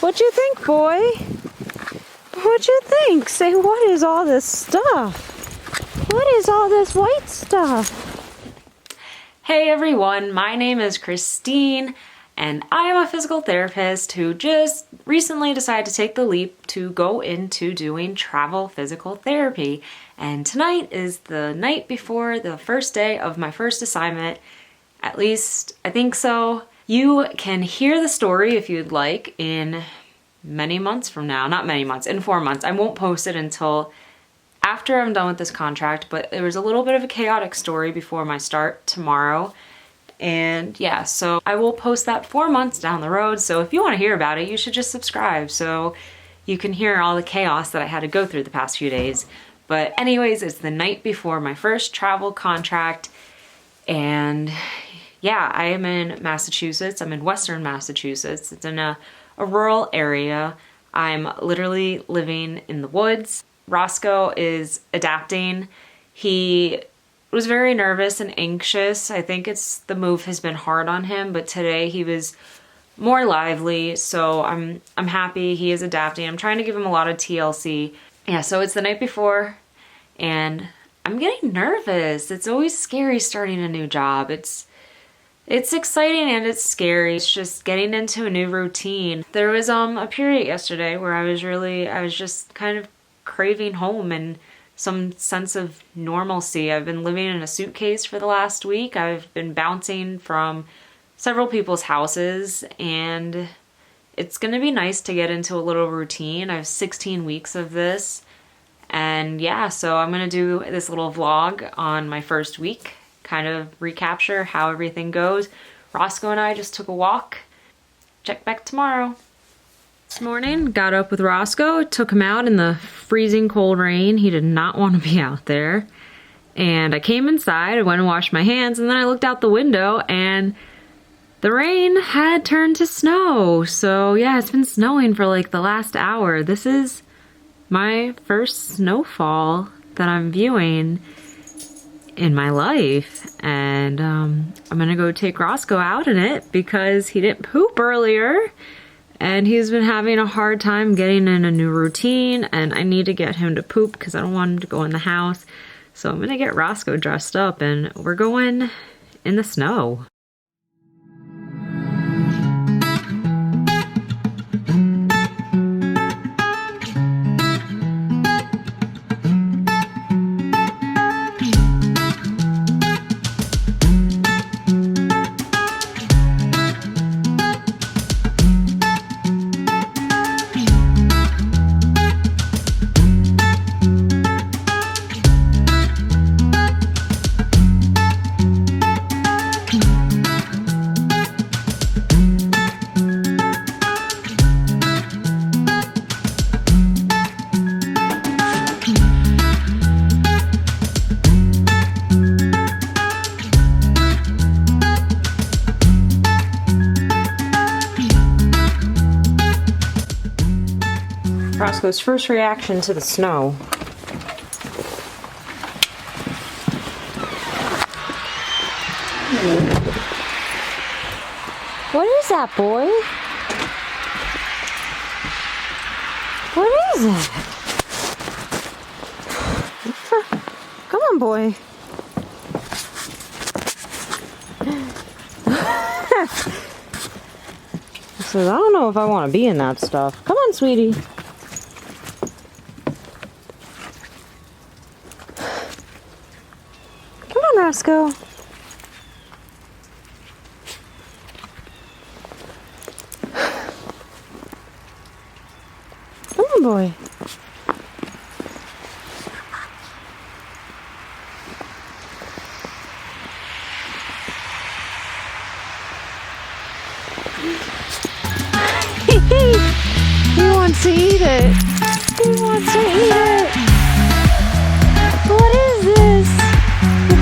What'd you think, boy? What'd you think? Say, what is all this stuff? What is all this white stuff? Hey everyone, my name is Christine, and I am a physical therapist who just recently decided to take the leap to go into doing travel physical therapy. And tonight is the night before the first day of my first assignment. At least, I think so. You can hear the story if you'd like in many months from now. Not many months, in 4 months. I won't post it until after I'm done with this contract, but there was a little bit of a chaotic story before my start tomorrow. And yeah, so I will post that 4 months down the road. So if you want to hear about it, you should just subscribe so you can hear all the chaos that I had to go through the past few days. But anyways, it's the night before my first travel contract, and yeah, I am in Massachusetts. I'm in Western Massachusetts. It's in a rural area. I'm literally living in the woods. Roscoe is adapting. He was very nervous and anxious. I think it's the move has been hard on him, but today he was more lively, so I'm happy he is adapting. I'm trying to give him a lot of TLC. Yeah, so it's the night before, and I'm getting nervous. It's always scary starting a new job. It's exciting and it's scary. It's just getting into a new routine. There was a period yesterday where I was just kind of craving home and some sense of normalcy. I've been living in a suitcase for the last week. I've been bouncing from several people's houses, and it's gonna be nice to get into a little routine. I have 16 weeks of this, and yeah, so I'm gonna do this little vlog on my first week, kind of recapture how everything goes. Roscoe and I just took a walk. Check back tomorrow. This morning, got up with Roscoe, took him out in the freezing cold rain. He did not want to be out there. And I came inside, I went and washed my hands, and then I looked out the window and the rain had turned to snow. So yeah, it's been snowing for like the last hour. This is my first snowfall that I'm viewing in my life, and I'm gonna go take Roscoe out in it because he didn't poop earlier and he's been having a hard time getting in a new routine, and I need to get him to poop because I don't want him to go in the house. So I'm gonna get Roscoe dressed up and we're going in the snow. Roscoe's first reaction to the snow. What is that, boy? What is that? Come on, boy. He says, I don't know if I want to be in that stuff. Come on, sweetie. Roscoe. Come on, boy. He wants to eat it. He wants to eat it. What is this?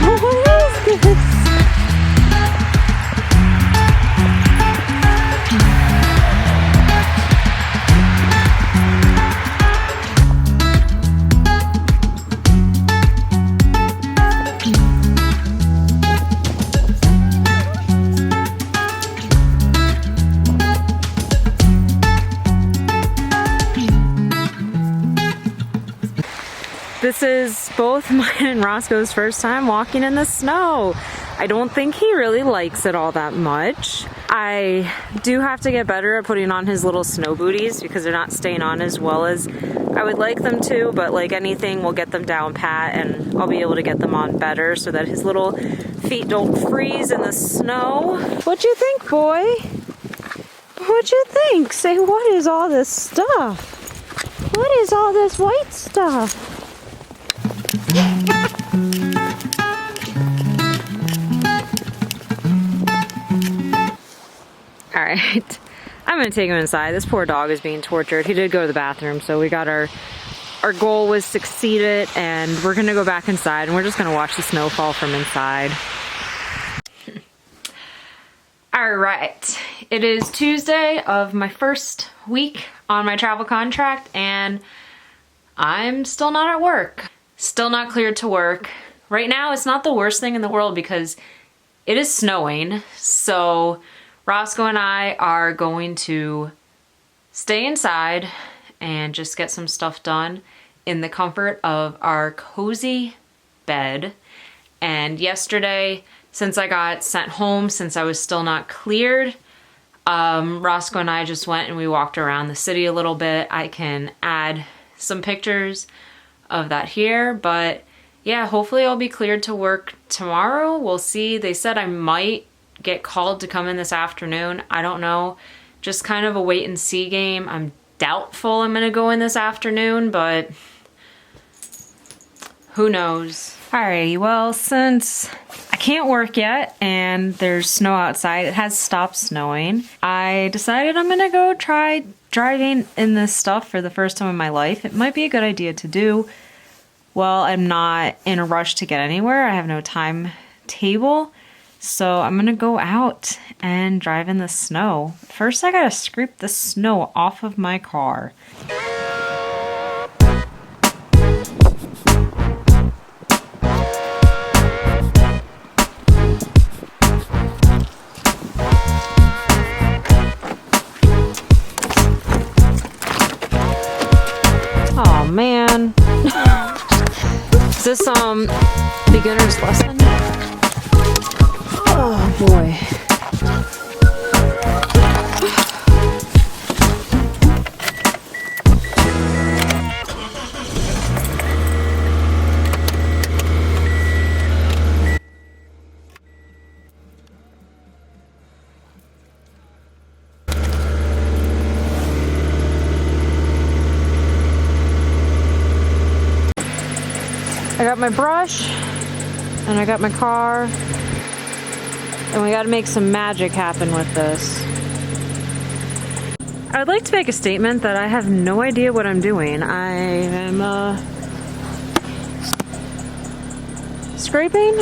What is this? This is both mine and Roscoe's first time walking in the snow. I don't think he really likes it all that much. I do have to get better at putting on his little snow booties because they're not staying on as well as I would like them to, but like anything, we'll get them down pat and I'll be able to get them on better so that his little feet don't freeze in the snow. What'd you think, boy? What'd you think? Say, what is all this stuff? What is all this white stuff? Alright, I'm gonna take him inside. This poor dog is being tortured. He did go to the bathroom, so we got our goal was succeeded, and we're gonna go back inside and we're just gonna watch the snowfall from inside. Alright, it is Tuesday of my first week on my travel contract and I'm still not at work. Still not cleared to work. Right now it's not the worst thing in the world because it is snowing, so Roscoe and I are going to stay inside and just get some stuff done in the comfort of our cozy bed. And yesterday, since I got sent home, since I was still not cleared, Roscoe and I just went and we walked around the city a little bit. I can add some pictures of that here, but yeah, hopefully I'll be cleared to work tomorrow. We'll see. They said I might get called to come in this afternoon. I don't know. Just kind of a wait and see game. I'm doubtful I'm gonna go in this afternoon, but who knows? Alrighty, well, since I can't work yet and there's snow outside, it has stopped snowing, I decided I'm gonna go try driving in this stuff for the first time in my life. It might be a good idea to do. Well, I'm not in a rush to get anywhere. I have no timetable. So I'm gonna go out and drive in the snow. First I gotta scrape the snow off of my car. Oh man. Is this beginner's lesson? Oh boy. I got my brush and I got my car. And we gotta make some magic happen with this. I would like to make a statement that I have no idea what I'm doing. I am, scraping?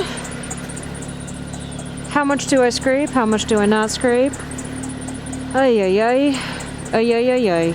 How much do I scrape? How much do I not scrape? Ay, ay, ay. Ay, ay, ay, ay.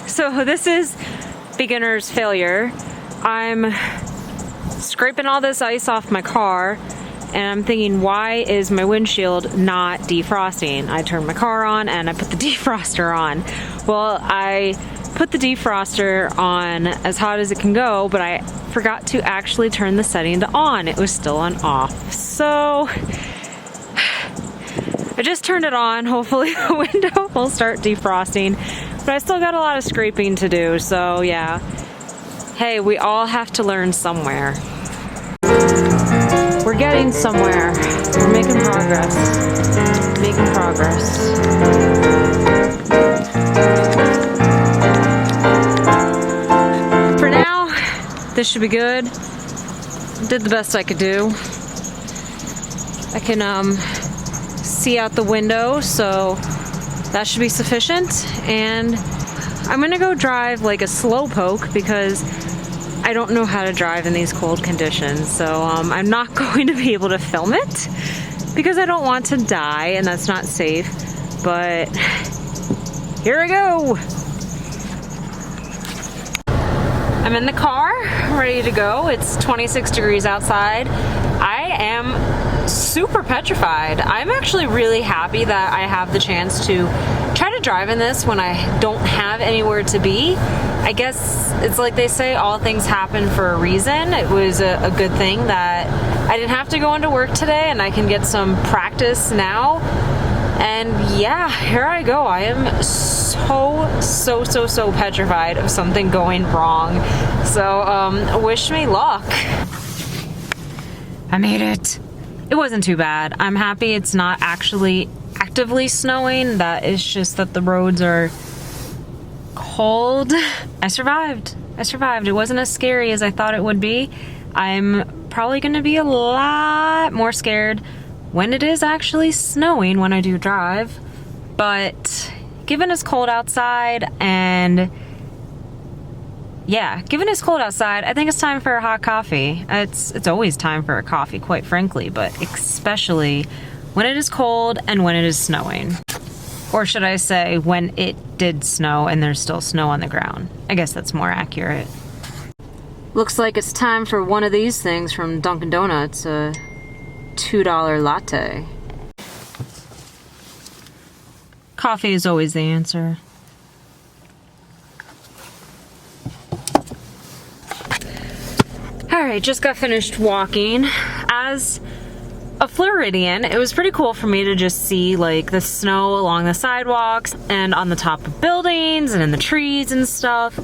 So this is beginner's failure. I'm scraping all this ice off my car and I'm thinking, why is my windshield not defrosting? I turned my car on and I put the defroster on. Well, I put the defroster on as hot as it can go, but I forgot to actually turn the setting to on. It was still on off. So I just turned it on. Hopefully the window will start defrosting. But I still got a lot of scraping to do, so yeah. Hey, we all have to learn somewhere. We're getting somewhere. We're making progress. Making progress. For now, this should be good. Did the best I could do. I can see out the window, so that should be sufficient. And I'm gonna go drive like a slowpoke because I don't know how to drive in these cold conditions. So I'm not going to be able to film it because I don't want to die and that's not safe. But here I go. I'm in the car, ready to go. It's 26 degrees outside. I am super petrified. I'm actually really happy that I have the chance to try to drive in this when I don't have anywhere to be. I guess it's like they say, all things happen for a reason. It was a good thing that I didn't have to go into work today and I can get some practice now. And yeah, here I go. I am so petrified of something going wrong. So wish me luck. I made it. It wasn't too bad. I'm happy it's not actually actively snowing. That is just that the roads are cold. I survived. It wasn't as scary as I thought it would be. I'm probably gonna be a lot more scared when it is actually snowing when I do drive. But given it's cold outside and yeah, given it's cold outside, I think it's time for a hot coffee. It's always time for a coffee, quite frankly, but especially when it is cold and when it is snowing. Or should I say, when it did snow and there's still snow on the ground. I guess that's more accurate. Looks like it's time for one of these things from Dunkin' Donuts, a $2 latte. Coffee is always the answer. Alright, just got finished walking. As a Floridian, it was pretty cool for me to just see like the snow along the sidewalks and on the top of buildings and in the trees and stuff.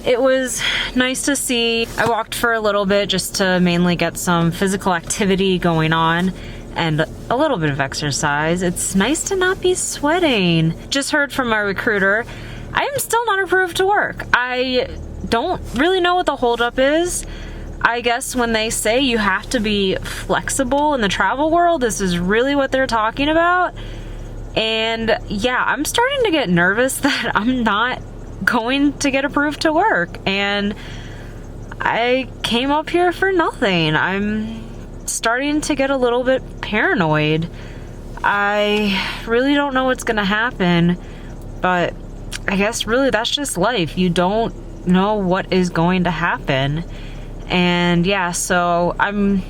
It was nice to see. I walked for a little bit just to mainly get some physical activity going on and a little bit of exercise. It's nice to not be sweating. Just heard from my recruiter, I am still not approved to work. I don't really know what the holdup is. I guess when they say you have to be flexible in the travel world, this is really what they're talking about. And yeah, I'm starting to get nervous that I'm not going to get approved to work. And I came up here for nothing. I'm starting to get a little bit paranoid. I really don't know what's gonna happen, but I guess really that's just life. You don't know what is going to happen. And yeah, so I'm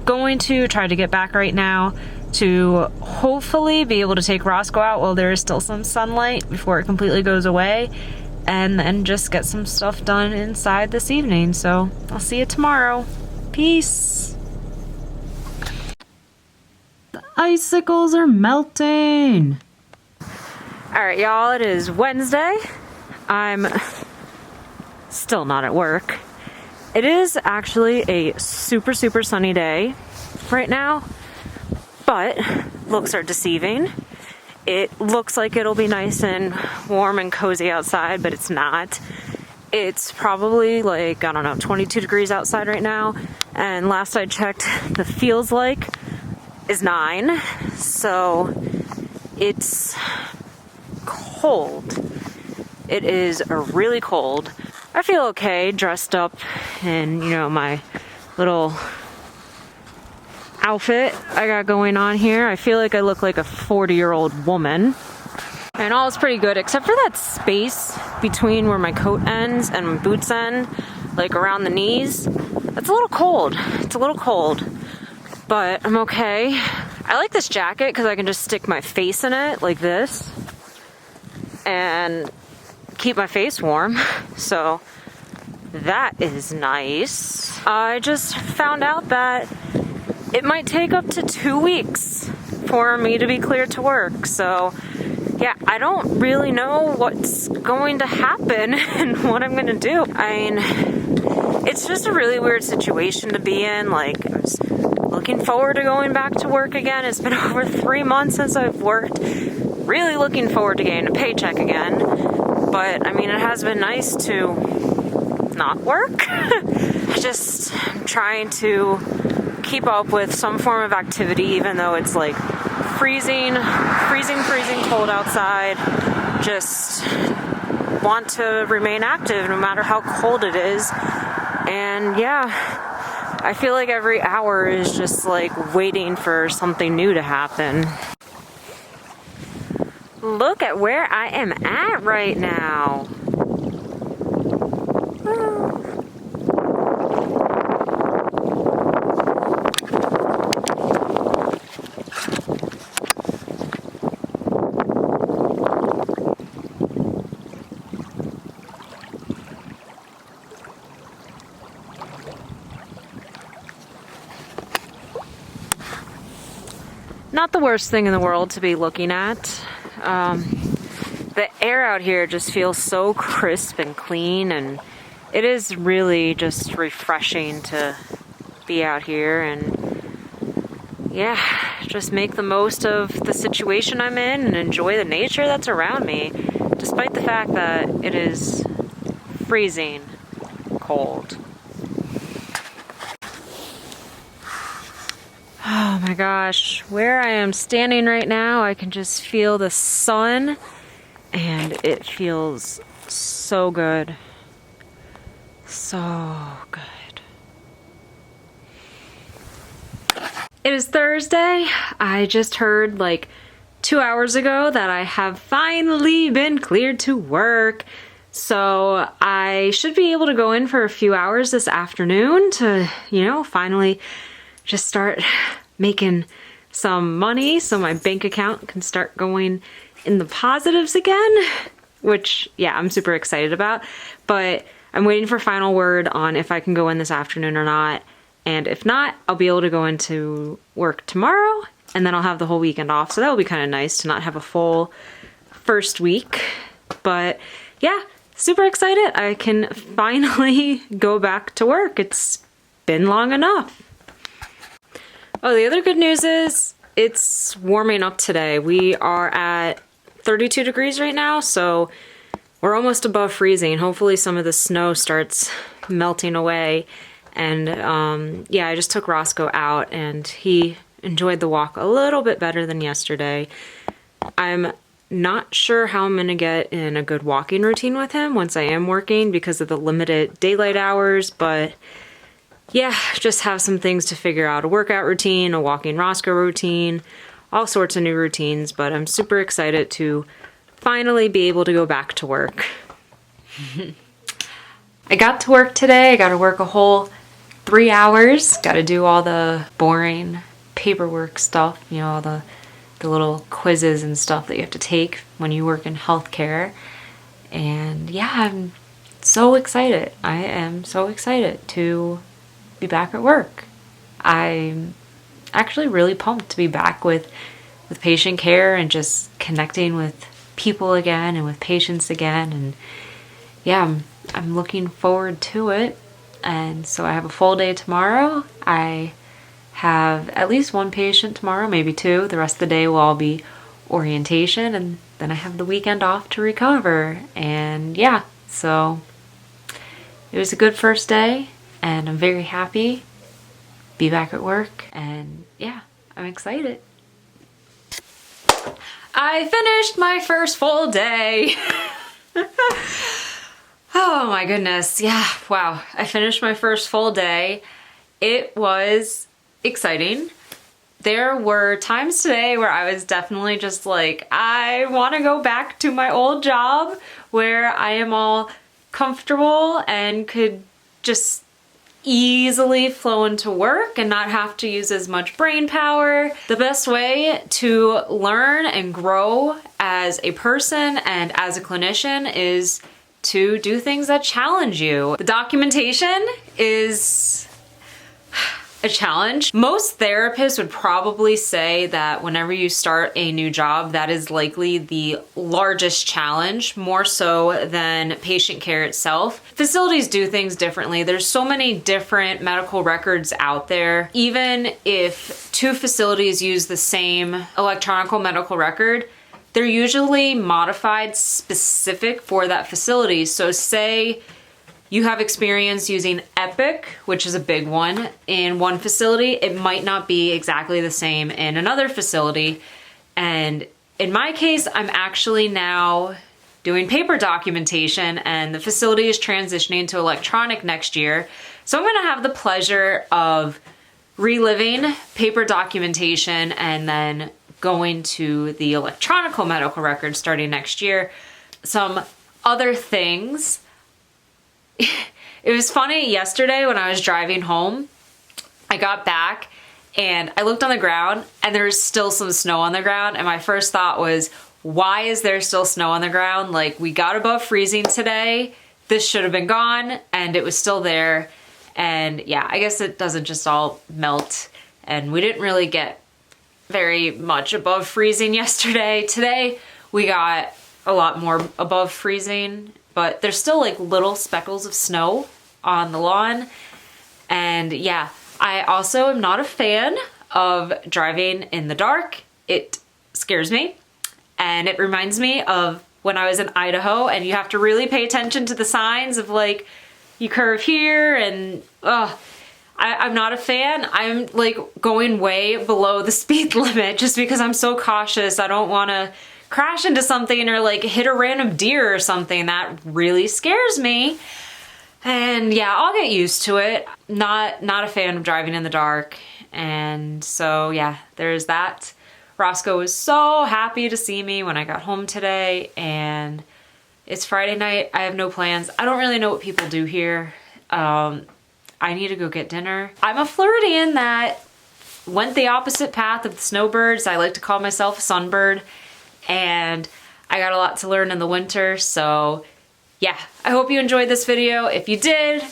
going to try to get back right now to hopefully be able to take Roscoe out while there is still some sunlight before it completely goes away, and then just get some stuff done inside this evening. So I'll see you tomorrow. Peace. The icicles are melting. All right, y'all, it is Wednesday. I'm still not at work. It is actually a super sunny day right now, but looks are deceiving. It looks like it'll be nice and warm and cozy outside, but it's not. It's probably like, I don't know, 22 degrees outside right now, and last I checked, the feels like is 9, so it's cold. It is really cold. I feel okay dressed up in, you know, my little outfit I got going on here. I feel like I look like a 40-year-old woman. And all is pretty good, except for that space between where my coat ends and my boots end, like around the knees. It's a little cold. It's a little cold, but I'm okay. I like this jacket because I can just stick my face in it like this and keep my face warm, so that is nice. I just found out that it might take up to 2 weeks for me to be cleared to work, so yeah, I don't really know what's going to happen and what I'm gonna do. I mean, it's just a really weird situation to be in. Like, I was looking forward to going back to work again. It's been over 3 months since I've worked. Really looking forward to getting a paycheck again. But, I mean, it has been nice to not work. I'm trying to keep up with some form of activity, even though it's like freezing cold outside. Just want to remain active no matter how cold it is. And yeah, I feel like every hour is just like waiting for something new to happen. Look at where I am at right now. Not the worst thing in the world to be looking at. The air out here just feels so crisp and clean, and it is really just refreshing to be out here and yeah, just make the most of the situation I'm in and enjoy the nature that's around me, despite the fact that it is freezing cold. Oh my gosh, where I am standing right now, I can just feel the sun and it feels so good. So good. It is Thursday. I just heard like 2 hours ago that I have finally been cleared to work. So I should be able to go in for a few hours this afternoon to, finally just start making some money so my bank account can start going in the positives again, which, yeah, I'm super excited about. But I'm waiting for final word on if I can go in this afternoon or not. And if not, I'll be able to go into work tomorrow, and then I'll have the whole weekend off. So that will be kind of nice to not have a full first week. But yeah, super excited. I can finally go back to work. It's been long enough. Oh, the other good news is it's warming up today. We are at 32 degrees right now, so we're almost above freezing. Hopefully some of the snow starts melting away. And yeah, I just took Roscoe out and he enjoyed the walk a little bit better than yesterday. I'm not sure how I'm gonna get in a good walking routine with him once I am working because of the limited daylight hours, but yeah, just have some things to figure out. A workout routine, a walking Roscoe routine, all sorts of new routines, but I'm super excited to finally be able to go back to work. I got to work today. I got to work a whole 3 hours. Got to do all the boring paperwork stuff, all the little quizzes and stuff that you have to take when you work in healthcare. And yeah, I'm so excited. I am so excited to be back at work. I'm actually really pumped to be back with patient care and just connecting with people again and with patients again. And yeah, I'm looking forward to it. And so I have a full day tomorrow. I have at least one patient tomorrow, maybe two. The rest of the day will all be orientation, and then I have the weekend off to recover. And yeah, so it was a good first day, and I'm very happy to be back at work. And yeah, I'm excited. I finished my first full day. Oh my goodness, yeah, wow. I finished my first full day. It was exciting. There were times today where I was definitely just like, I want to go back to my old job where I am all comfortable and could just easily flow into work and not have to use as much brain power. The best way to learn and grow as a person and as a clinician is to do things that challenge you. The documentation is a challenge. Most therapists would probably say that whenever you start a new job, that is likely the largest challenge, more so than patient care itself. Facilities do things differently. There's so many different medical records out there. Even if two facilities use the same electronic medical record, they're usually modified specific for that facility. So say you have experience using Epic, which is a big one, in one facility, it might not be exactly the same in another facility. And in my case, I'm actually now doing paper documentation, and the facility is transitioning to electronic next year. So I'm gonna have the pleasure of reliving paper documentation and then going to the electronic medical record starting next year. Some other things. It was funny yesterday when I was driving home, I got back and I looked on the ground and there was still some snow on the ground, and my first thought was, why is there still snow on the ground? Like, we got above freezing today. This should have been gone, and it was still there. And yeah, I guess it doesn't just all melt, and we didn't really get very much above freezing yesterday. Today we got a lot more above freezing, but there's still like little speckles of snow on the lawn. And yeah, I also am not a fan of driving in the dark. It scares me. And it reminds me of when I was in Idaho, and you have to really pay attention to the signs of like, you curve here, and I'm not a fan. I'm like going way below the speed limit just because I'm so cautious. I don't want to crash into something or like hit a random deer or something. That really scares me. And yeah, I'll get used to it. Not a fan of driving in the dark. And so yeah, there's that. Roscoe was so happy to see me when I got home today, and it's Friday night. I have no plans. I don't really know what people do here. I need to go get dinner. I'm a Floridian that went the opposite path of the snowbirds. I like to call myself a sunbird, and I got a lot to learn in the winter. So yeah, I hope you enjoyed this video. If you did,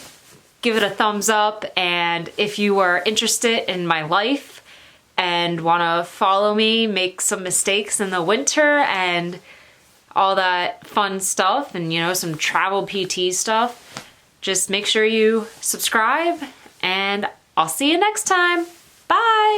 give it a thumbs up. And if you are interested in my life and want to follow me make some mistakes in the winter and all that fun stuff, and you know, some travel PT stuff, just make sure you subscribe, and I'll see you next time. Bye.